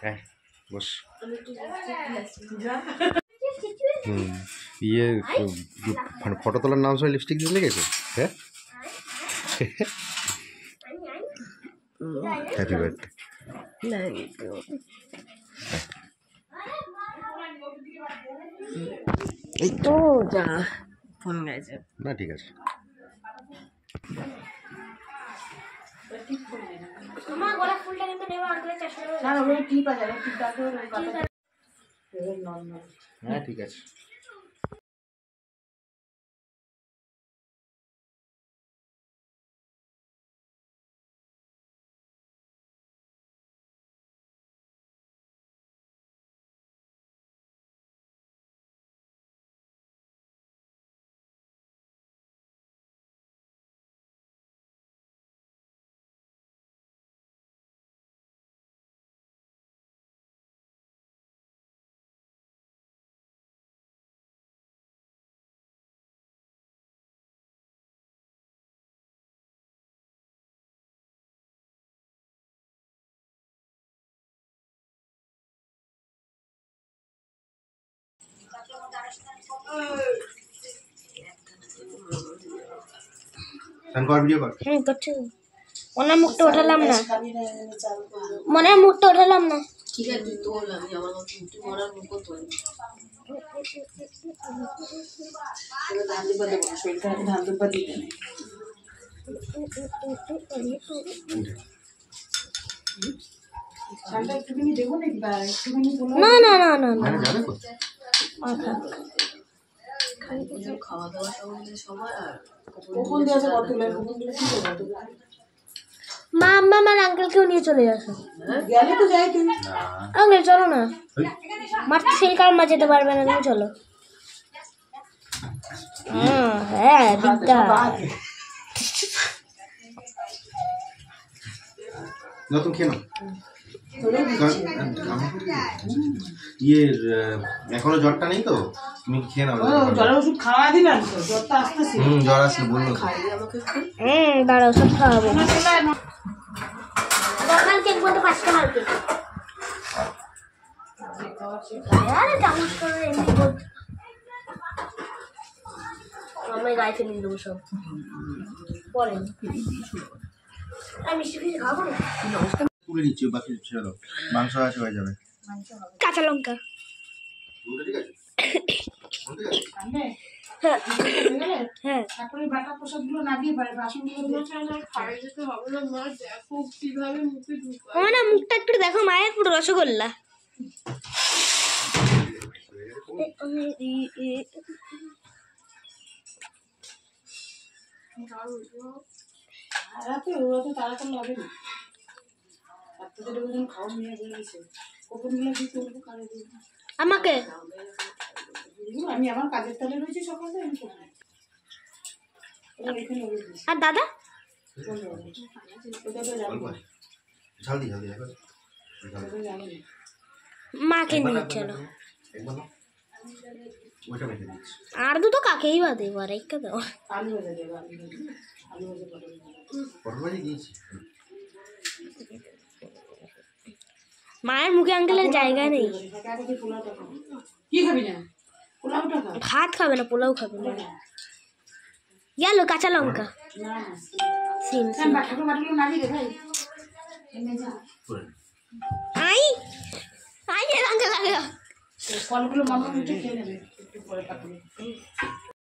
হ্যাঁ বস। ইয়ে মানে ফটো তোলার নাম সবাই লিপস্টিক দিয়ে লেগেছে। হ্যাঁ হ্যাপি বার্থডে। এই তো যা ফোন গেছে না, ঠিক আছে। হ্যাঁ ঠিক আছে। মনে মুখটা ওঠালাম না, মনে মুখটা ওঠালাম না। ঠিক আছে তুই তোল, আমি আমার তুই মরার মুখও তোল। ধান দুব্বা দেবো, শরীরটা ধান দুব্বা দিতে নেই। না না না না না, খাওয়া দাওয়া সবাই আর মা আম্মা আমার আঙ্কেলকেও নিয়ে চলে আসো। আঙ্কেল চলো না, মার সেই কার মা যেতে পারবে না, তুমি চলো। হ্যাঁ দিদা নতুন খেয়ে নাও। ইয়ের এখনো জ্বরটা নেই তো, তুমি খেয়ে নাও। জ্বরের ওষুধ খাওয়া দিলাম তো, জ্বরটা আসতেছে। জ্বর আসলে বললো দাঁড়াও সব খাওয়াবো। কালকে এক বলতে 5টা কালকে আমি গায়ে ফেলে দেবো সব পরে। আমি মিষ্টি ফিষ্টি খাবো না, তুলে নিচ্ছি, বাকি ছেড়ে দাও, মাংস আছে হয়ে যাবে। কাঁচা লঙ্কা মুখটা একটু দেখো, মায়ের পুরো রসগোল্লা। আমাকে আমি আমার কাজের তালে রয়েছি সকালে। আর দাদা মাকে নিয়ে চলো। আর দুটো কাকেই বাদে এবার একটা দাও। মায়ের মুখে আঙ্কেলের জায়গা নেই। কি খাবি না? ভাত খাবে না, পোলাও খাবে না। গেল কাঁচা লঙ্কা সিম আই আই লঙ্কা লাগা ফলগুলো মামা খেয়ে নেবে।